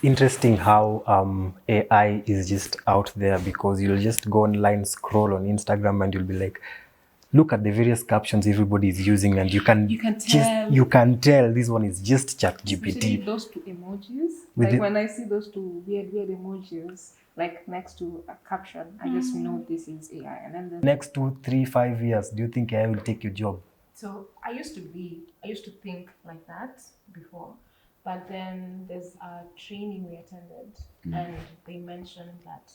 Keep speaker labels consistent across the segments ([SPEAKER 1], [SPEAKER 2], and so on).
[SPEAKER 1] interesting how AI is just out there, because you'll just go online, scroll on Instagram, and you'll be like, look at the various captions everybody is using, and you can tell this one is just ChatGPT.
[SPEAKER 2] Especially those two emojis. Like when I see those two weird emojis, like next to a caption, I just know this is AI. And then
[SPEAKER 1] next 2, 3, 5 years, do you think AI will take your job?
[SPEAKER 2] So I used to think like that before, but then there's a training we attended, and they mentioned that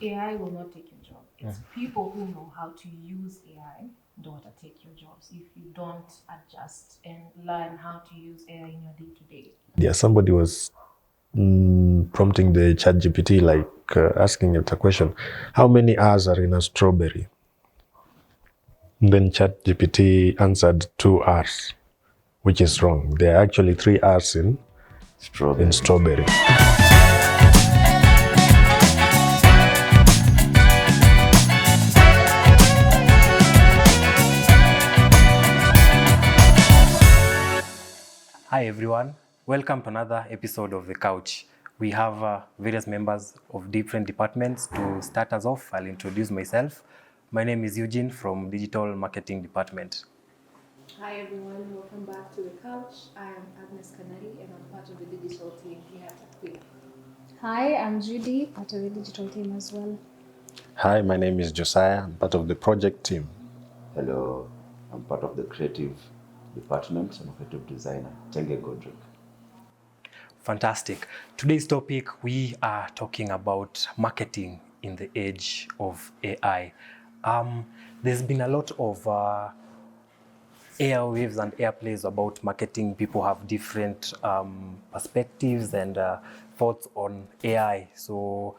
[SPEAKER 2] AI will not take your job. It's people who know how to use AI don't take your jobs if you don't adjust and learn how to use AI in your day-to-day.
[SPEAKER 3] Yeah, somebody was prompting the ChatGPT, like asking it a question: how many hours are in a strawberry? And then ChatGPT answered 2 hours, which is wrong. There are actually 3 hours in strawberry.
[SPEAKER 1] Hi everyone, welcome to another episode of The Couch. We have various members of different departments. To start us off, I'll introduce myself. My name is Eugene from Digital Marketing Department.
[SPEAKER 2] Hi everyone, welcome back to The Couch. I am Agnes Kanari and I'm part of the digital team here at Aquila.
[SPEAKER 4] Hi, I'm Judy, part of the digital team as well.
[SPEAKER 3] Hi, my name is Josiah. I'm part of the project team.
[SPEAKER 5] Hello, I'm part of the creative department. I'm a creative designer, Tenge Godric.
[SPEAKER 1] Fantastic. Today's topic, we are talking about marketing in the age of AI. There's been a lot of airwaves and airplays about marketing. People have different perspectives and thoughts on AI. So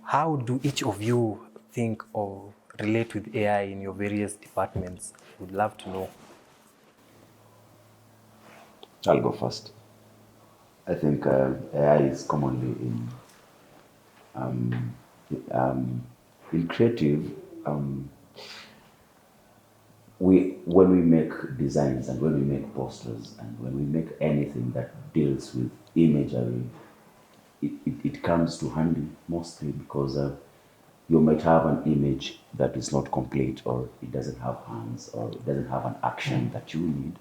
[SPEAKER 1] how do each of you think or relate with AI in your various departments? Would love to know.
[SPEAKER 5] I'll go first. I think AI is commonly in creative. When we make designs and when we make posters and when we make anything that deals with imagery, it comes to handy mostly because you might have an image that is not complete, or it doesn't have hands, or it doesn't have an action that you need.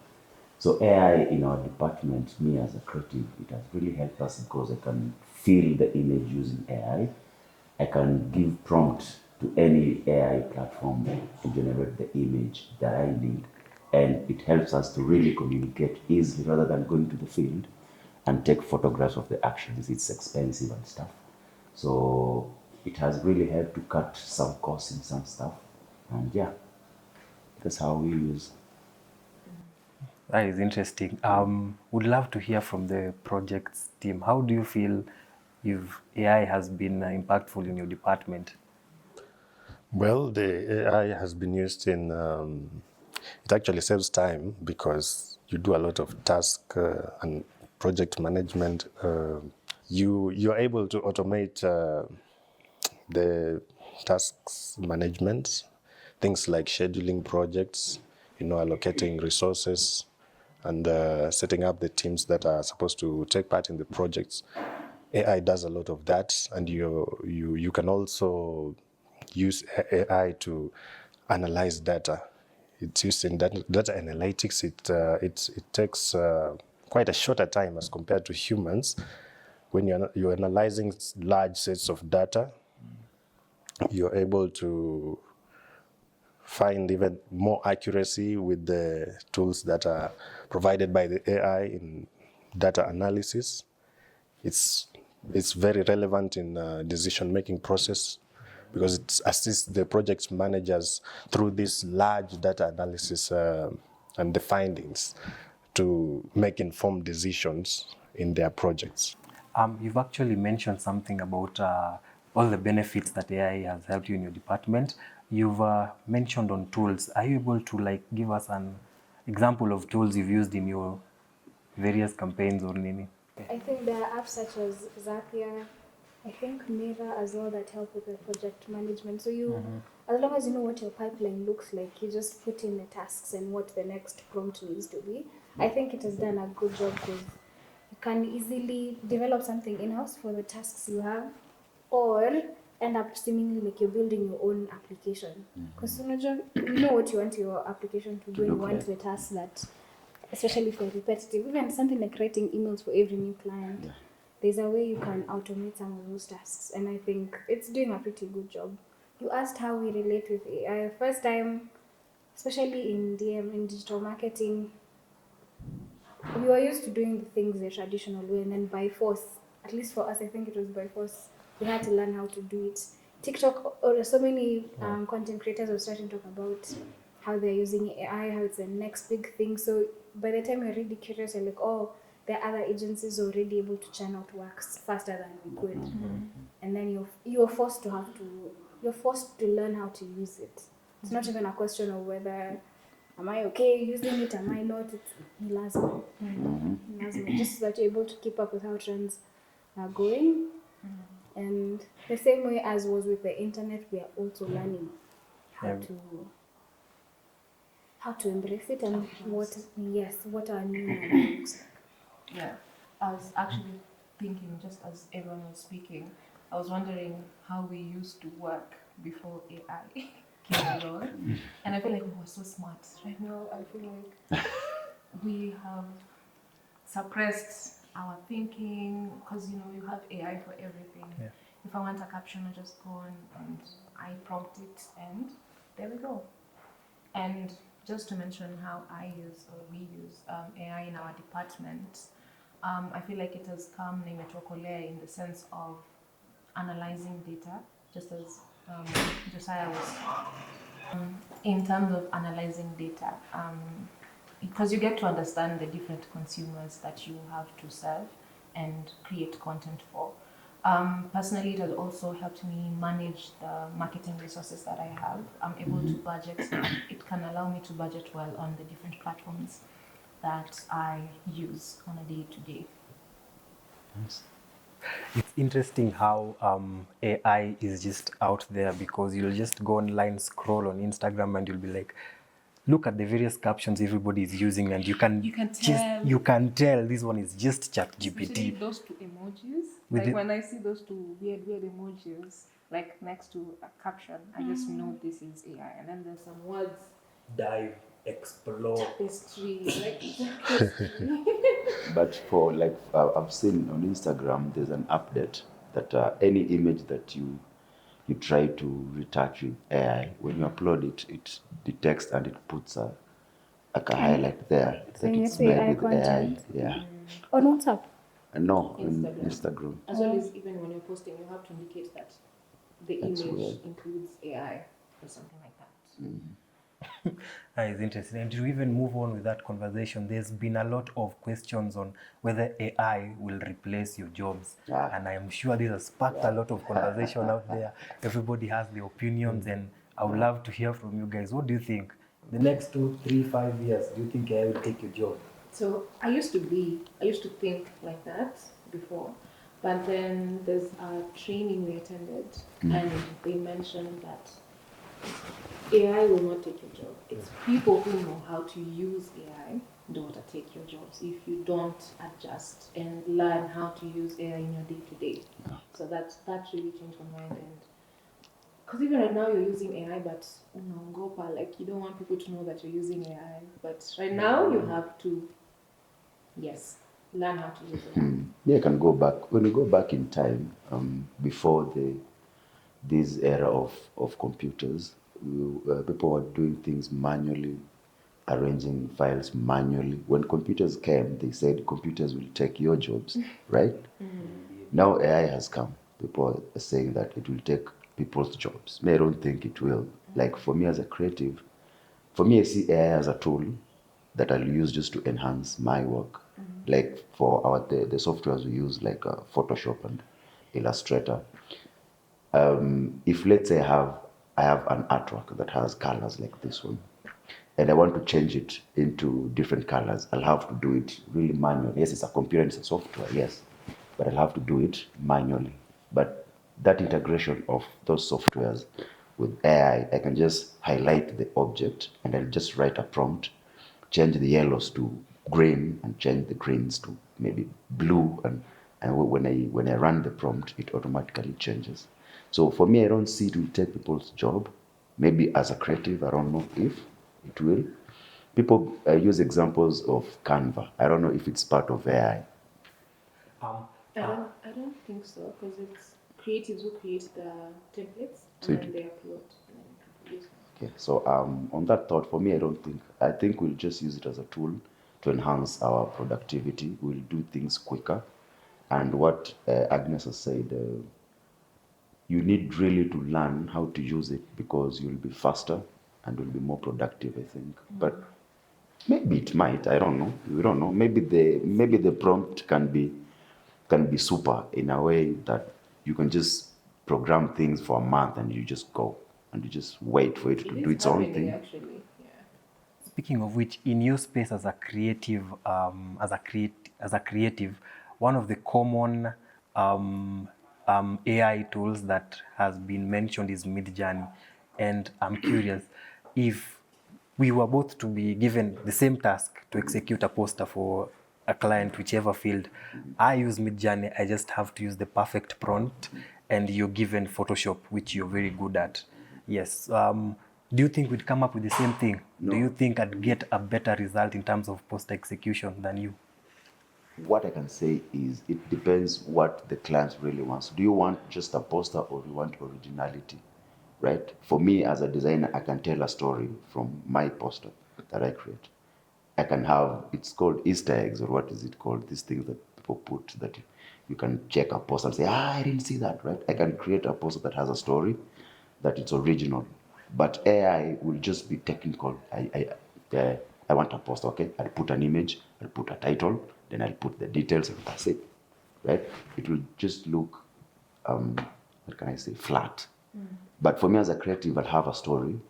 [SPEAKER 5] So AI in our department, me as a creative, it has really helped us because I can fill the image using AI. I can give prompt to any AI platform to generate the image that I need. And it helps us to really communicate easily rather than going to the field and take photographs of the actions. It's expensive and stuff. So it has really helped to cut some costs in some stuff. And yeah, that's how we use.
[SPEAKER 1] That is interesting. Would love to hear from the projects team. How do you feel if AI has been impactful in your department?
[SPEAKER 3] Well, the AI has been used in, it actually saves time because you do a lot of task and project management. You're able to automate the tasks management, things like scheduling projects, allocating resources, and setting up the teams that are supposed to take part in the projects. AI does a lot of that, and you can also use AI to analyze data. It's used in data analytics. It takes quite a shorter time as compared to humans. When you're analyzing large sets of data, you're able to find even more accuracy with the tools that are provided by the AI in data analysis. It's very relevant in decision-making process because it assists the project managers through this large data analysis and the findings to make informed decisions in their projects.
[SPEAKER 1] You've actually mentioned something about all the benefits that AI has helped you in your department. You've mentioned on tools. Are you able to give us an example of tools you've used in your various campaigns or anything?
[SPEAKER 4] I think there are apps such as Zapier, I think Mira as well, that help with the project management. So as long as you know what your pipeline looks like, you just put in the tasks and what the next prompt needs to be. I think it has done a good job because you can easily develop something in-house for the tasks you have, or end up seemingly like you're building your own application. Because you know what you want your application to do, and you
[SPEAKER 5] look
[SPEAKER 4] want
[SPEAKER 5] like.
[SPEAKER 4] the tasks that, especially for repetitive, even something like writing emails for every new client,
[SPEAKER 5] Yeah.
[SPEAKER 4] there's a way you can automate some of those tasks, and I think it's doing a pretty good job. You asked how we relate with AI. First time, especially in DM, in digital marketing, we were used to doing the things the traditional way, and then by force, at least for us, I think it was by force, we had to learn how to do it. TikTok, or so many content creators were starting to talk about how they're using AI, how it's the next big thing. So by the time you're really curious, you're like, oh, there are other agencies already able to churn out works faster than we could. And then you're forced to learn how to use it. It's not even a question of whether am I okay using it, am I not? It's lazima. Lazima. Just so that you're able to keep up with how trends are going. And the same way as was with the internet, we are also learning how to embrace it and what our new normal looks like.
[SPEAKER 2] Yeah, I was actually thinking, just as everyone was speaking, I was wondering how we used to work before AI came along. And I feel like we were so smart. Right now, I feel like we have suppressed our thinking because, you have AI for everything.
[SPEAKER 1] Yeah.
[SPEAKER 2] If I want a caption, I just go and I prompt it, and there we go. And just to mention how I use or we use AI in our department, I feel like it has come nimetokolea in the sense of analyzing data, just as Josiah was. In terms of analyzing data, because you get to understand the different consumers that you have to serve and create content for. Personally, it has also helped me manage the marketing resources that I have. I'm able to budget. It can allow me to budget well on the different platforms that I use on a day-to-day.
[SPEAKER 1] It's interesting how AI is just out there, because you'll just go online, scroll on Instagram, and you'll be like, look at the various captions everybody is using, and you can tell this one is just
[SPEAKER 2] Especially
[SPEAKER 1] ChatGPT.
[SPEAKER 2] those two emojis.
[SPEAKER 1] With
[SPEAKER 2] Like
[SPEAKER 1] it-
[SPEAKER 2] when I see those two weird emojis, like next to a caption, I just know this is AI. And then there's some words,
[SPEAKER 1] Dive, explore.
[SPEAKER 2] tapestry, like tapestry.
[SPEAKER 5] But for like I've seen on Instagram, there's an update that any image that you try to retouch with AI, when you upload it, it detects and it puts like a highlight there that
[SPEAKER 4] you
[SPEAKER 5] it's
[SPEAKER 4] say
[SPEAKER 5] made
[SPEAKER 4] AI
[SPEAKER 5] with
[SPEAKER 4] content?
[SPEAKER 5] AI. Yeah.
[SPEAKER 4] On WhatsApp?
[SPEAKER 5] No, on
[SPEAKER 2] Instagram.
[SPEAKER 5] Instagram.
[SPEAKER 2] As well as even when you're posting, you have to indicate that the
[SPEAKER 5] That's
[SPEAKER 2] image
[SPEAKER 5] weird.
[SPEAKER 2] includes AI or something like that.
[SPEAKER 1] That is interesting. And to even move on with that conversation, there's been a lot of questions on whether AI will replace your jobs.
[SPEAKER 5] Yeah.
[SPEAKER 1] And I am sure this has sparked a lot of conversation out there. Everybody has their opinions, and I would love to hear from you guys. What do you think? The next 2, 3, 5 years, do you think AI will take your job?
[SPEAKER 2] So I used to think like that before, but then there's a training we attended, and they mentioned that AI will not take your job. It's people who know how to use AI don't take your jobs if you don't adjust and learn how to use AI in your day-to-day. So that really changed my mind. And because even right now you're using AI, but Gopa, like you don't want people to know that you're using AI. But right now you have to, learn how to use AI.
[SPEAKER 5] Yeah, you can go back. When you go back in time, before this era of computers, people were doing things manually, arranging files manually. When computers came, they said computers will take your jobs, right? Now AI has come. People are saying that it will take people's jobs. Me, I don't think it will. Like for me as a creative, I see AI as a tool that I'll use just to enhance my work. Like for the softwares we use, like Photoshop and Illustrator. If let's say I have an artwork that has colors like this one, and I want to change it into different colors, I'll have to do it really manually. Yes, it's a computer, it's a software, yes, but I'll have to do it manually. But that integration of those softwares with AI, I can just highlight the object and I'll just write a prompt, change the yellows to green and change the greens to maybe blue, and when I run the prompt, it automatically changes. So for me, I don't see it will take people's job. Maybe as a creative, I don't know if it will. People use examples of Canva. I don't know if it's part of AI.
[SPEAKER 2] I don't think so, because it's creatives who create the templates
[SPEAKER 5] So
[SPEAKER 2] and
[SPEAKER 5] it-
[SPEAKER 2] then they upload and then people use it.
[SPEAKER 5] Okay, so on that thought, for me, I think we'll just use it as a tool to enhance our productivity. We'll do things quicker. And what Agnes has said, you need really to learn how to use it because you'll be faster and will be more productive, I think. But maybe it might, I don't know. We don't know. Maybe the prompt can be super in a way that you can just program things for a month and you just go and you just wait for it to do
[SPEAKER 2] is
[SPEAKER 5] its own
[SPEAKER 2] happening,
[SPEAKER 5] thing.
[SPEAKER 2] actually. Yeah.
[SPEAKER 1] Speaking of which, in your space as a creative, one of the common AI tools that has been mentioned is Midjourney, and I'm curious if we were both to be given the same task to execute a poster for a client, whichever field. I use Midjourney. I just have to use the perfect prompt, and you're given Photoshop, which you're very good at. Yes. Do you think we'd come up with the same thing?
[SPEAKER 5] No.
[SPEAKER 1] Do you think I'd get a better result in terms of poster execution than you?
[SPEAKER 5] What I can say is it depends what the client really wants. Do you want just a poster or you want originality? Right? For me as a designer, I can tell a story from my poster that I create. I can have, it's called Easter eggs, or what is it called? These things that people put that you can check a poster and say, I didn't see that, right? I can create a poster that has a story, that it's original. But AI will just be technical. I want a poster, okay? I'll put an image, I'll put a title, then I'll put the details, and that's it, right? It will just look, what can I say, flat. But for me as a creative, I'll have a story.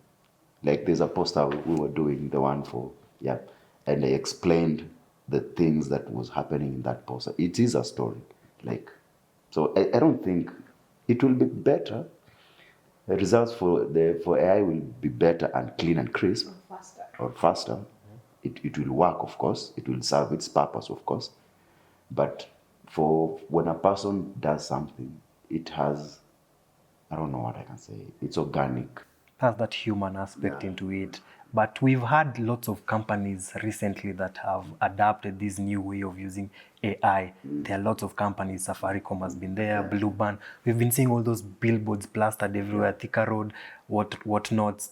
[SPEAKER 5] Like there's a poster we were doing, the one for, yeah, and I explained the things that was happening in that poster. It is a story, like, so I don't think it will be better. The results for AI will be better and clean and crisp
[SPEAKER 2] Faster.
[SPEAKER 5] or faster. It will work, of course. It will serve its purpose, of course. But for when a person does something, it has, I don't know what I can say. It's organic.
[SPEAKER 1] Has that human aspect into it. But we've had lots of companies recently that have adapted this new way of using AI. There are lots of companies. Safaricom has been there, Blueband. We've been seeing all those billboards plastered everywhere, Thika Road, whatnot.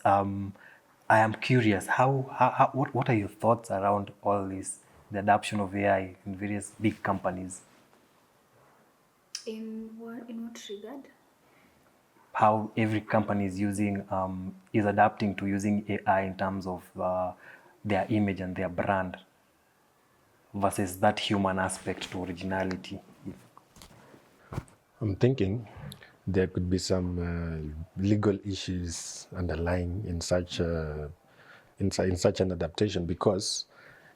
[SPEAKER 1] I am curious, what are your thoughts around all this, the adoption of AI in various big companies?
[SPEAKER 4] In what regard?
[SPEAKER 1] How every company is is adapting to using AI in terms of their image and their brand versus that human aspect to originality.
[SPEAKER 3] I'm thinking there could be some legal issues underlying in such in such an adaptation because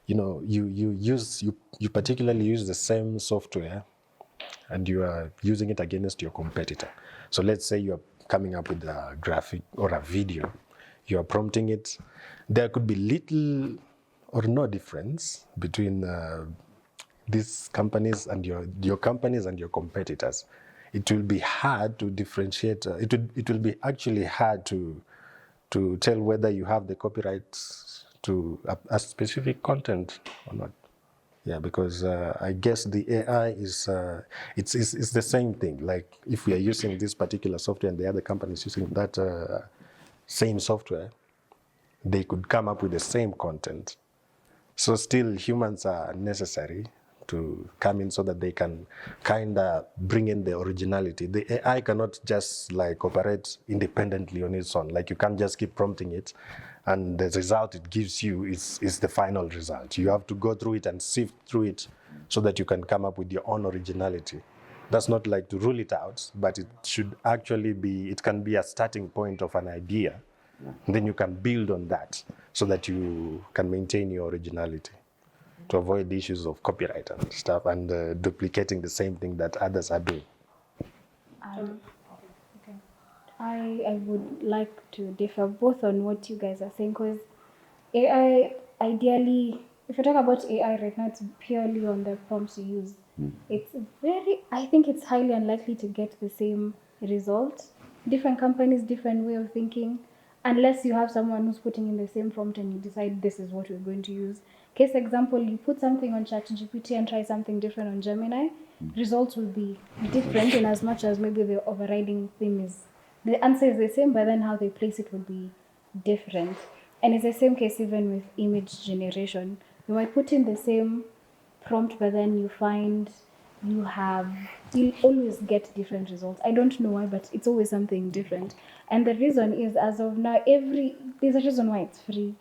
[SPEAKER 3] you particularly use the same software and you are using it against your competitor. So let's say you're coming up with a graphic or a video, you are prompting it. There could be little or no difference between these companies and your companies and your competitors. It will be hard to differentiate. It will be actually hard to tell whether you have the copyrights to a specific content or not. Yeah, because I guess the AI is it's the same thing. Like if we are using this particular software and the other company is using that same software, they could come up with the same content. So still humans are necessary to come in so that they can kind of bring in the originality. The AI cannot just like operate independently on its own. Like you can't just keep prompting it and the result it gives you is the final result. You have to go through it and sift through it so that you can come up with your own originality. That's not like to rule it out, but it should actually be, it can be a starting point of an idea. Then you can build on that so that you can maintain your originality to avoid the issues of copyright and stuff and duplicating the same thing that others are doing.
[SPEAKER 4] Okay. I would like to differ both on what you guys are saying because AI ideally if you talk about AI right now, it's purely on the prompts you use. I think it's highly unlikely to get the same result. Different companies, different way of thinking, unless you have someone who's putting in the same prompt and you decide this is what we're going to use. Case example, you put something on ChatGPT and try something different on Gemini, results will be different in as much as maybe the overriding theme is, the answer is the same, but then how they place it would be different. And it's the same case even with image generation. You might put in the same prompt, but then you find you always get different results. I don't know why, but it's always something different. And the reason is, as of now, there's a reason why it's free.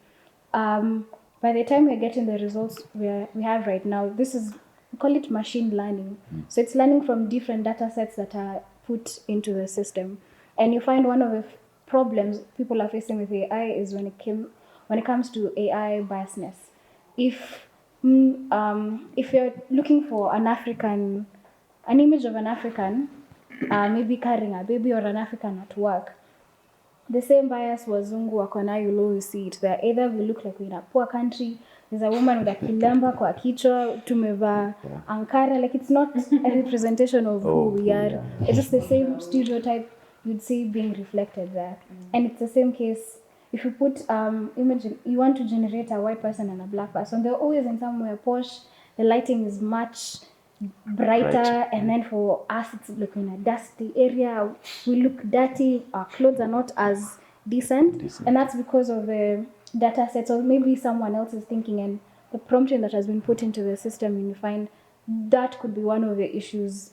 [SPEAKER 4] By the time we're getting the results we have right now, we call it machine learning. So it's learning from different data sets that are put into the system. And you find one of the problems people are facing with AI is when it comes to AI biasness. If you're looking for an image of an African, maybe carrying a baby, or an African at work, the same bias wazungu wako nayo, you'll always see it there. Either we look like we're in a poor country, there's a woman with a kilemba kwa kichwa, tumeva ankara, like it's not a representation of who we are. It's just the same stereotype you'd see being reflected there. And it's the same case if you put image, you want to generate a white person and a black person, they're always in somewhere posh, the lighting is much brighter, and then for us it's like in a dusty area, we look dirty, our clothes are not as decent. And that's because of the data sets, or maybe someone else is thinking, and the prompting that has been put into the system, and you find that could be one of the issues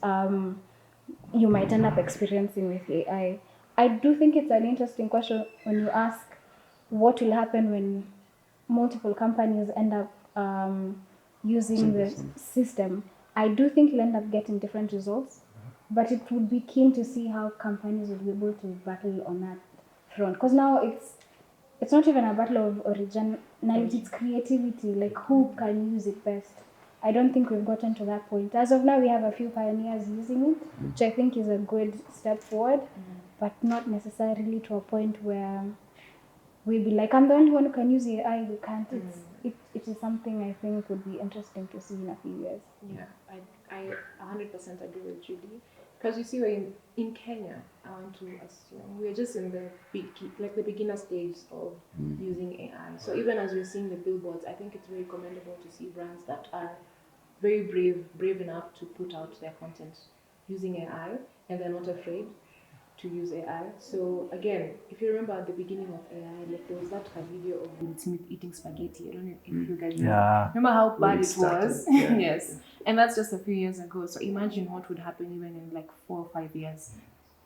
[SPEAKER 4] you might end up experiencing with AI. I do think it's an interesting question when you ask what will happen when multiple companies end up using the system. I do think you'll end up getting different results, but it would be keen to see how companies will be able to battle on that front. Because now it's not even a battle of originality, it's creativity, like who can use it best. I don't think we've gotten to that point. As of now, we have a few pioneers using it, which I think is a good step forward, but not necessarily to a point where we'll be like, I'm the only one who can use AI, you can't. It is something I think would be interesting to see in a few years.
[SPEAKER 2] Yeah, I 100% agree with Judy. Because you see, we're in Kenya, I want to assume, we're just in the beginner stage of using AI. So even as we're seeing the billboards, I think it's very commendable to see brands that are very brave enough to put out their content using AI, and they're not afraid to use AI. So again, if you remember at the beginning of AI, like there was that video of Will Smith eating spaghetti. I don't know if you guys remember how bad it was. Yes, and that's just a few years ago. So imagine what would happen even in like 4 or 5 years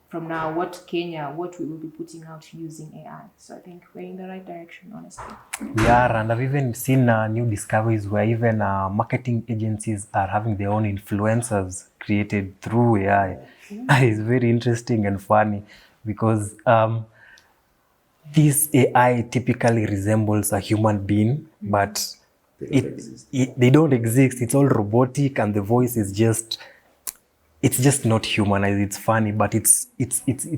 [SPEAKER 2] from now. What we will be putting out using AI. So I think we're in the right direction, honestly.
[SPEAKER 1] We are, and I've even seen new discoveries where even marketing agencies are having their own influencers created through AI. It's very interesting and funny because this AI typically resembles a human being, but they don't exist. It's all robotic, and the voice is it's just not humanized. It's funny, but it's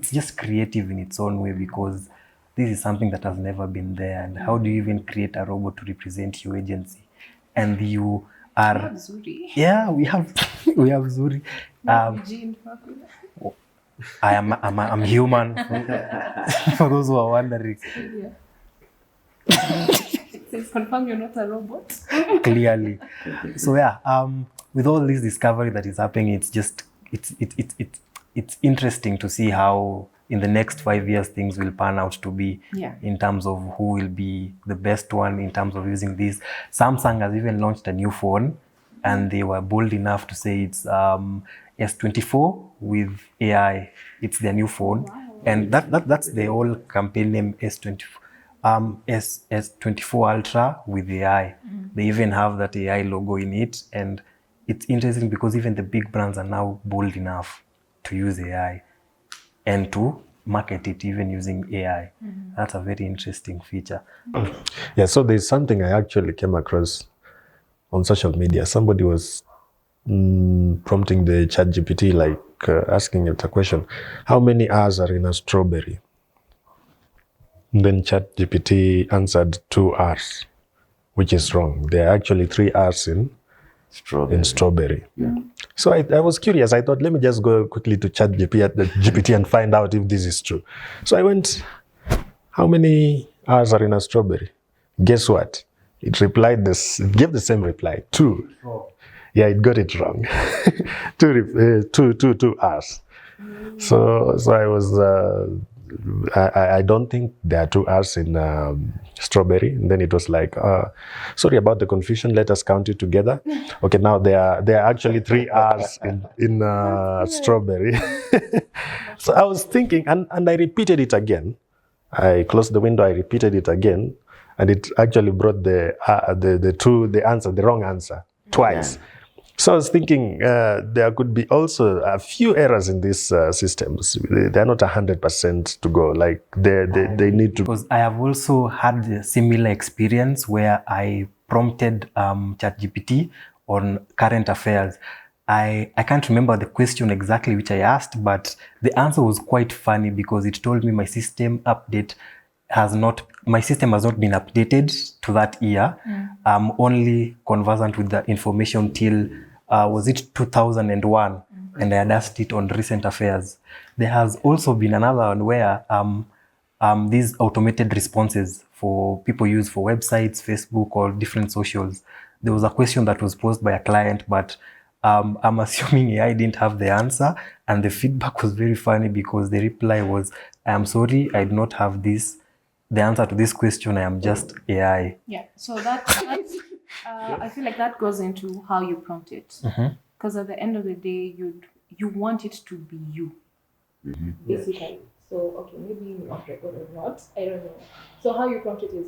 [SPEAKER 1] just creative in its own way, because this is something that has never been there. And how do you even create a robot to represent your agency? And you are...
[SPEAKER 2] We have Zuri.
[SPEAKER 1] Yeah, we have Zuri. I'm human. For those who are wondering.
[SPEAKER 2] It says confirm you're not a robot.
[SPEAKER 1] Clearly. So yeah, with all this discovery that is happening, it's interesting to see how in the next 5 years things will pan out to be, in terms of who will be the best one in terms of using this. Samsung has even launched a new phone, and they were bold enough to say it's S24 with AI. It's their new phone. Wow. And that's the whole campaign name, S24 Ultra with AI. They even have that AI logo in it, and it's interesting because even the big brands are now bold enough to use AI and to market it even using AI. That's a very interesting feature.
[SPEAKER 3] Yeah, so there's something I actually came across on social media. Somebody was prompting the ChatGPT, like asking it a question: how many hours are in a strawberry? And then ChatGPT answered 2 hours. which is wrong. There are actually 3 R's in strawberry.
[SPEAKER 5] Yeah.
[SPEAKER 3] So I was curious. I thought, let me just go quickly to ChatGPT and find out if this is true. So I went, how many R's are in a strawberry? Guess what? It replied this. It gave the same reply. 2.
[SPEAKER 1] Oh.
[SPEAKER 3] Yeah, it got it wrong. two R's. So I was. I don't think there are 2 R's in strawberry. And then it was like, sorry about the confusion. Let us count it together. Okay, now there are actually 3 R's in strawberry. So I was thinking, and I repeated it again. I closed the window. I repeated it again, and it actually brought the wrong answer twice.
[SPEAKER 5] Yeah.
[SPEAKER 3] So I was thinking there could be also a few errors in these systems. They're not 100% to go. Like they need to.
[SPEAKER 1] Because I have also had a similar experience where I prompted ChatGPT on current affairs. I can't remember the question exactly which I asked, but the answer was quite funny because it told me my system has not been updated to that year. I'm only conversant with the information till was it 2001, and I had asked it on recent affairs. There has also been another one where these automated responses for people use for websites, Facebook, or different socials. There was a question that was posed by a client, but I'm assuming AI didn't have the answer, and the feedback was very funny because the reply was, "I'm sorry, I do not have the answer to this question. I am just AI."
[SPEAKER 2] Yeah, so that's I feel like that goes into how you prompt it, because at the end of the day, you want it to be you, basically. So okay, maybe off record or not, I don't know. So how you prompt it is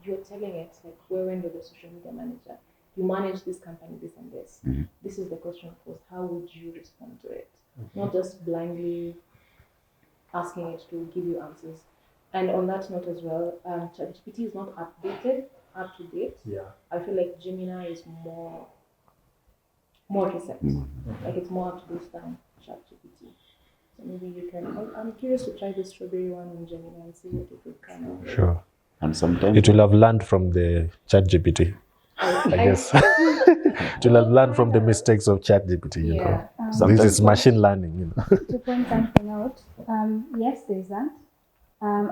[SPEAKER 2] you're telling it like, we're under the social media manager. You manage this company, this and this. This is the question posed. How would you respond to it? Not just blindly asking it to give you answers. And on that note as well, ChatGPT is not up to date.
[SPEAKER 1] Yeah.
[SPEAKER 2] I feel like Gemini is more recent. Like it's more up to date than ChatGPT. So maybe you can. I'm curious to try the strawberry one in Gemini and see what it would come out.
[SPEAKER 3] Sure.
[SPEAKER 5] And sometimes
[SPEAKER 3] It will have learned from the ChatGPT. I guess. It will have learned from the mistakes of ChatGPT. You know. This is machine learning. You know.
[SPEAKER 4] To point something out, yes, there's that.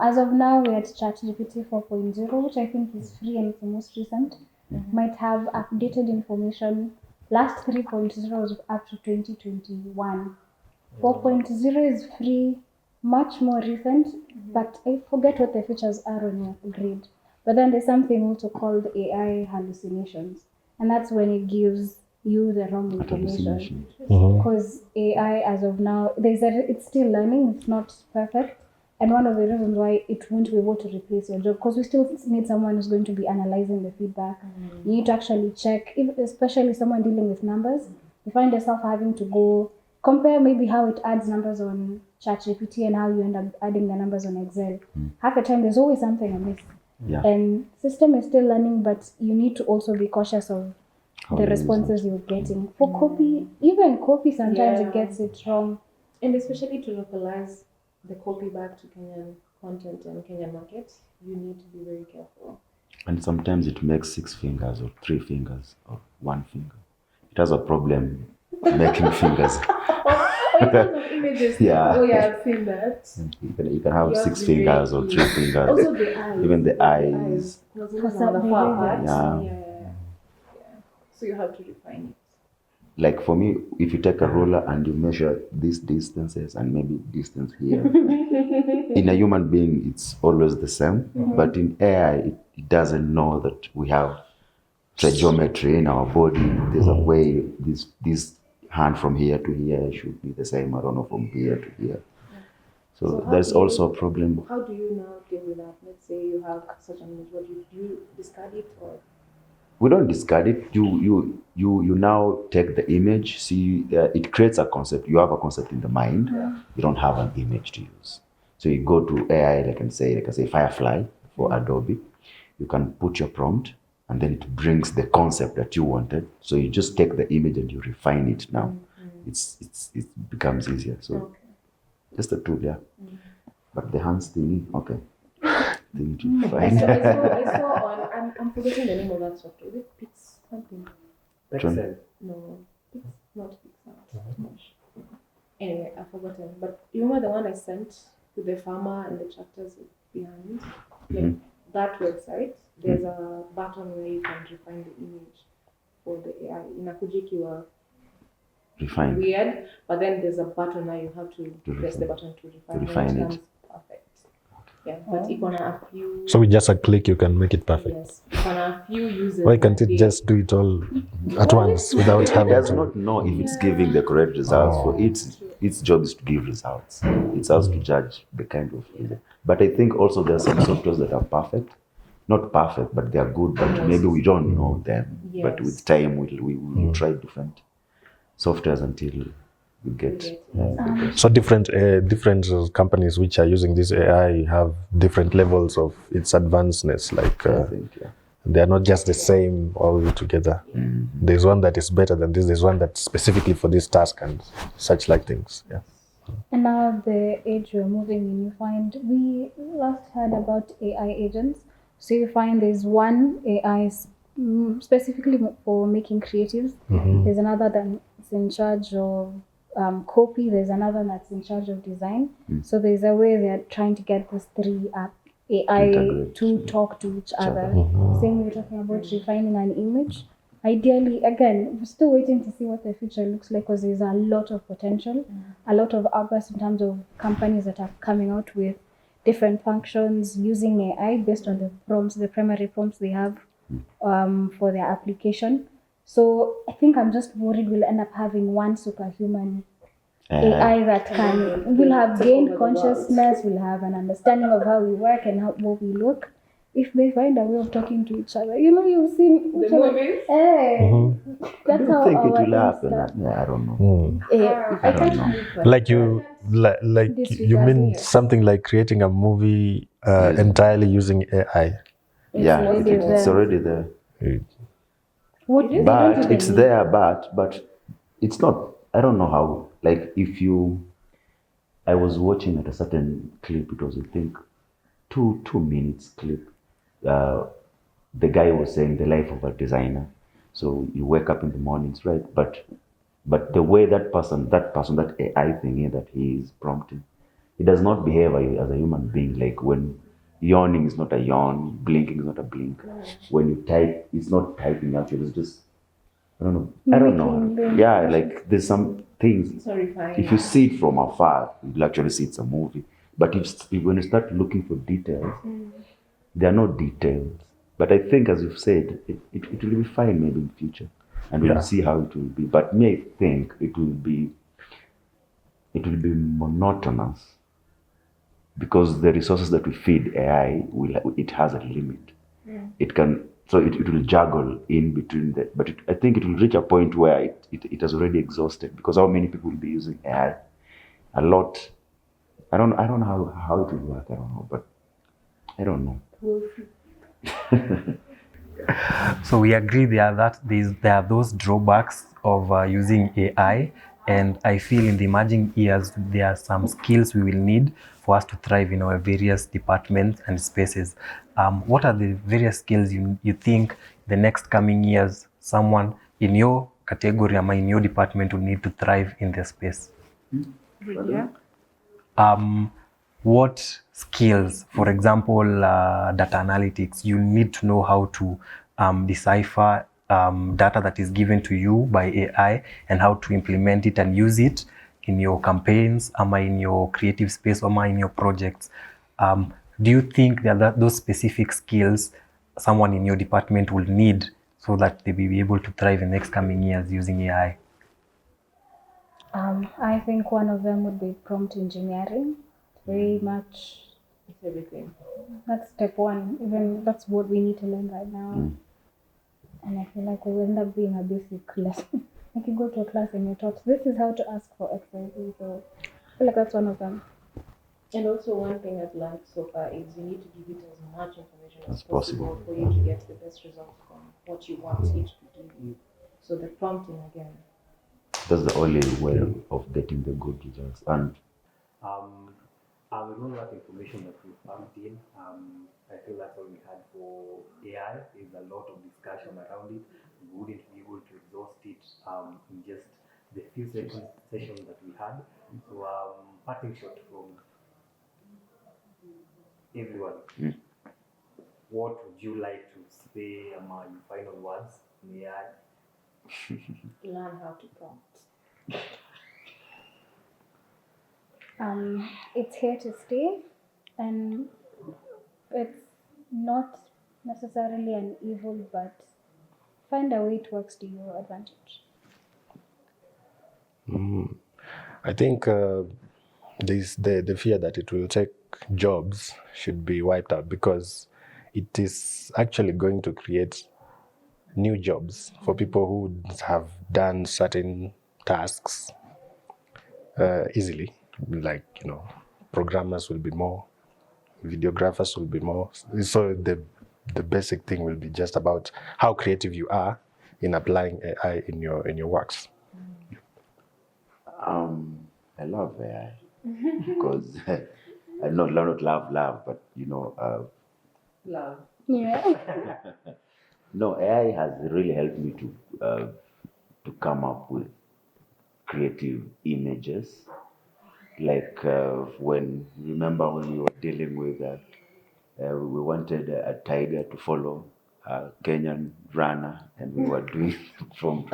[SPEAKER 4] As of now, we're at ChatGPT 4.0, which I think is free and it's the most recent. Might have updated information. Last 3.0 was up to 2021. 4.0 is free, much more recent, but I forget what the features are on your grid. But then there's something also called AI hallucinations, and that's when it gives you the wrong information. Because AI, as of now, it's still learning, it's not perfect. And one of the reasons why it won't be able to replace your job, because we still need someone who's going to be analyzing the feedback. You need to actually check, especially someone dealing with numbers. You find yourself having to go compare maybe how it adds numbers on ChatGPT and how you end up adding the numbers on Excel. Half the time, there's always something amiss.
[SPEAKER 5] Yeah.
[SPEAKER 4] And system is still learning, but you need to also be cautious of the responses you're getting. For copy, even copy, sometimes it gets it wrong.
[SPEAKER 2] And especially to localize the copy back to Kenyan content and Kenyan market, you need to be very careful.
[SPEAKER 5] And sometimes it makes 6 fingers or 3 fingers or 1 finger. It has a problem making fingers.
[SPEAKER 2] In terms of images,
[SPEAKER 5] Yeah.
[SPEAKER 2] oh yeah, I've seen that.
[SPEAKER 5] You can have
[SPEAKER 2] You have
[SPEAKER 5] 6
[SPEAKER 2] to be
[SPEAKER 5] fingers
[SPEAKER 2] very
[SPEAKER 5] or
[SPEAKER 2] keen.
[SPEAKER 5] 3 fingers.
[SPEAKER 2] Also the eyes.
[SPEAKER 5] Even the eyes.
[SPEAKER 2] For
[SPEAKER 4] some
[SPEAKER 2] the far part.
[SPEAKER 5] Yeah.
[SPEAKER 2] So you have to refine it.
[SPEAKER 5] Like for me, if you take a ruler and you measure these distances and maybe distance here, in a human being, it's always the same. But in AI, it doesn't know that we have geometry in our body. There's a way this hand from here to here should be the same. I don't know, from here to here. So there's also a problem.
[SPEAKER 2] How do you now deal with that? Let's say you have such an image. What do you discard it or?
[SPEAKER 5] We don't discard it. You now take the image. See, it creates a concept. You have a concept in the mind. You don't have an image to use. So you go to AI, like I say, Firefly for Adobe. You can put your prompt, and then it brings the concept that you wanted. So you just take the image and you refine it. Now, it becomes easier. So just a tool, yeah. But the hands still need, okay. They need to refine.
[SPEAKER 2] I saw on, I'm forgetting the name of that software. Is it Pix something?
[SPEAKER 1] Excel.
[SPEAKER 2] No, Pix, not Pix. Anyway, I've forgotten. But you remember the one I sent to the farmer and the tractors behind? Like that website, there's a button where you can refine the image for the AI. Inakuja ikiwa
[SPEAKER 5] Refined.
[SPEAKER 2] weird, but then there's a button where you have to press the button to refine,
[SPEAKER 5] refine
[SPEAKER 2] it.
[SPEAKER 5] it.
[SPEAKER 2] Becomes perfect. Yeah, but it's gonna a few.
[SPEAKER 6] So with just a click, you can make it perfect.
[SPEAKER 2] Yes, it's gonna a few users.
[SPEAKER 6] Why can't it
[SPEAKER 2] that
[SPEAKER 6] just do it all at once without
[SPEAKER 5] It
[SPEAKER 6] having
[SPEAKER 5] does
[SPEAKER 6] to?
[SPEAKER 5] not know if it's giving the correct results. For its job is to give results. It's us to judge the kind of. But I think also there are some softwares that are perfect. Not perfect, but they are good. But maybe we don't know them.
[SPEAKER 2] Yes.
[SPEAKER 5] But with time, we'll try different softwares until we get.
[SPEAKER 6] So different companies which are using this AI have different levels of its advancedness. Like
[SPEAKER 5] I think, yeah.
[SPEAKER 6] they are not just the same all together. There's one that is better than this. There's one that's specifically for this task and such like things. Yeah.
[SPEAKER 4] And now the age we're moving in, you find we last heard about AI agents. So you find there's one AI specifically for making creatives. There's another that's in charge of copy. There's another that's in charge of design. So there's a way they're trying to get these three AI
[SPEAKER 5] Integrate.
[SPEAKER 4] to talk to each other. Same we're talking about refining an image. Ideally, again, we're still waiting to see what the future looks like because there's a lot of potential, a lot of progress in terms of companies that are coming out with different functions using AI based on the prompts, the primary prompts they have for their application. So I think I'm just worried we'll end up having one superhuman AI that will have gained consciousness, will have an understanding of how we work and how we look. If they find a way of talking to each other, you've seen
[SPEAKER 2] The movies?
[SPEAKER 4] That's
[SPEAKER 5] I
[SPEAKER 4] how
[SPEAKER 5] think it
[SPEAKER 4] our
[SPEAKER 5] will happen. I don't know.
[SPEAKER 4] I can't
[SPEAKER 6] Like you mean something like creating a movie entirely using AI?
[SPEAKER 5] Yeah,
[SPEAKER 4] already
[SPEAKER 5] it's
[SPEAKER 4] there.
[SPEAKER 5] already there.
[SPEAKER 4] What is
[SPEAKER 5] But it's there, but it's not. I don't know how. Like I was watching at a certain clip. It was, I think, 2 minutes clip. The guy was saying the life of a designer. So you wake up in the mornings, right? But the way that AI thing that he is prompting, he does not behave as a human being. Like when yawning is not a yawn, blinking is not a blink. When you type, it's not typing actually. It's just I don't know. Yeah, like there's some things.
[SPEAKER 2] Sorry, fine.
[SPEAKER 5] If you see it from afar, you'll actually see it's a movie. But when you start looking for details, there are no details. But I think, as you've said, it will be fine maybe in future, and we'll see how it will be. But me, I think it will be monotonous because the resources that we feed AI it has a limit. It can. So it will juggle in between that, but I think it will reach a point where it has already exhausted because how many people will be using AI? A lot. I don't know how it will work. I don't know, but I don't know.
[SPEAKER 1] So we agree there are those drawbacks of using AI, and I feel in the emerging years there are some skills we will need for us to thrive in our various departments and spaces. What are the various skills you think the next coming years someone in your category or in your department will need to thrive in the space?
[SPEAKER 2] Yeah.
[SPEAKER 1] What skills, for example, data analytics, you need to know how to decipher data that is given to you by AI and how to implement it and use it in your campaigns, in your creative space, or in your projects. Do you think that those specific skills someone in your department will need so that they will be able to thrive in the next coming years using AI?
[SPEAKER 4] I think one of them would be prompt engineering. Very much
[SPEAKER 2] It's everything.
[SPEAKER 4] that's step one. Even that's what we need to learn right now. And I feel like we end up being a basic lesson. Like you go to a class and you're taught this is how to ask for XYZ. So I feel like that's one of them.
[SPEAKER 2] And also one thing I've learned so far is you need to give it as much information as
[SPEAKER 5] As possible.
[SPEAKER 2] possible for you to get the best result from what you want it to give you. So the prompting again.
[SPEAKER 5] That's the only way of getting the good results. And
[SPEAKER 1] With all that information that we pumped in, I feel that's all we had for AI. There's a lot of discussion around it. We wouldn't be able to exhaust it in just the few sessions that we had. So, parting shot from everyone. What would you like to say, your final words on AI?
[SPEAKER 2] Learn how to prompt.
[SPEAKER 4] It's here to stay, and it's not necessarily an evil, but find a way it works to your advantage.
[SPEAKER 6] I think the fear that it will take jobs should be wiped out, because it is actually going to create new jobs for people who have done certain tasks easily. Like, programmers will be more, videographers will be more. So the basic thing will be just about how creative you are in applying AI in your works.
[SPEAKER 5] I love AI because I not love, but
[SPEAKER 2] Love.
[SPEAKER 4] Yeah.
[SPEAKER 5] no, AI has really helped me to come up with creative images. Like remember when we were dealing with we wanted a tiger to follow a Kenyan runner, and we were doing from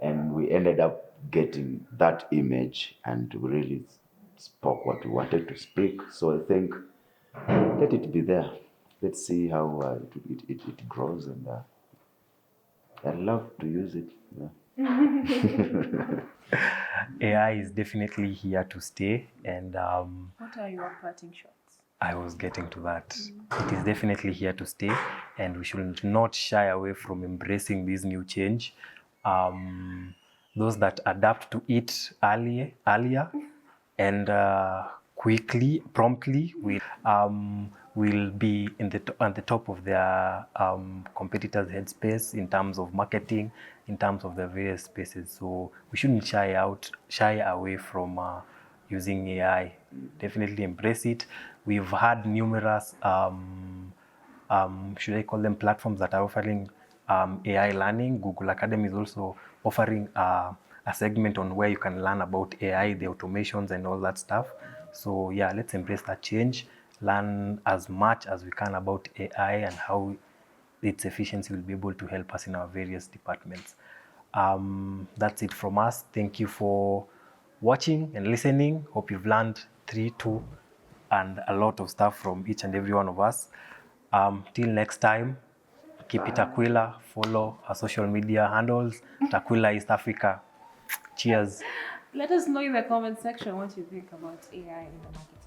[SPEAKER 5] and we ended up getting that image, and we really spoke what we wanted to speak. So I think let it be there. Let's see how it grows, and I love to use it. Yeah.
[SPEAKER 1] AI is definitely here to stay, and
[SPEAKER 2] What are your parting shots?
[SPEAKER 1] I was getting to that. It is definitely here to stay, and we should not shy away from embracing this new change. Those that adapt to it earlier and quickly, promptly, will be on the top of their competitors' headspace in terms of marketing, in terms of the various spaces. So we shouldn't shy away from using AI. Definitely embrace it. We've had numerous, should I call them, platforms that are offering AI learning. Google Academy is also offering a segment on where you can learn about AI, the automations and all that stuff. So yeah, let's embrace that change, learn as much as we can about AI and how its efficiency will be able to help us in our various departments. That's it from us. Thank you for watching and listening. Hope you've learned 3, 2, and a lot of stuff from each and every one of us. Till next time, keep it Aquila. Follow our social media handles, Aquila East Africa. Cheers.
[SPEAKER 2] Let us know in the comment section what you think about AI in the marketing.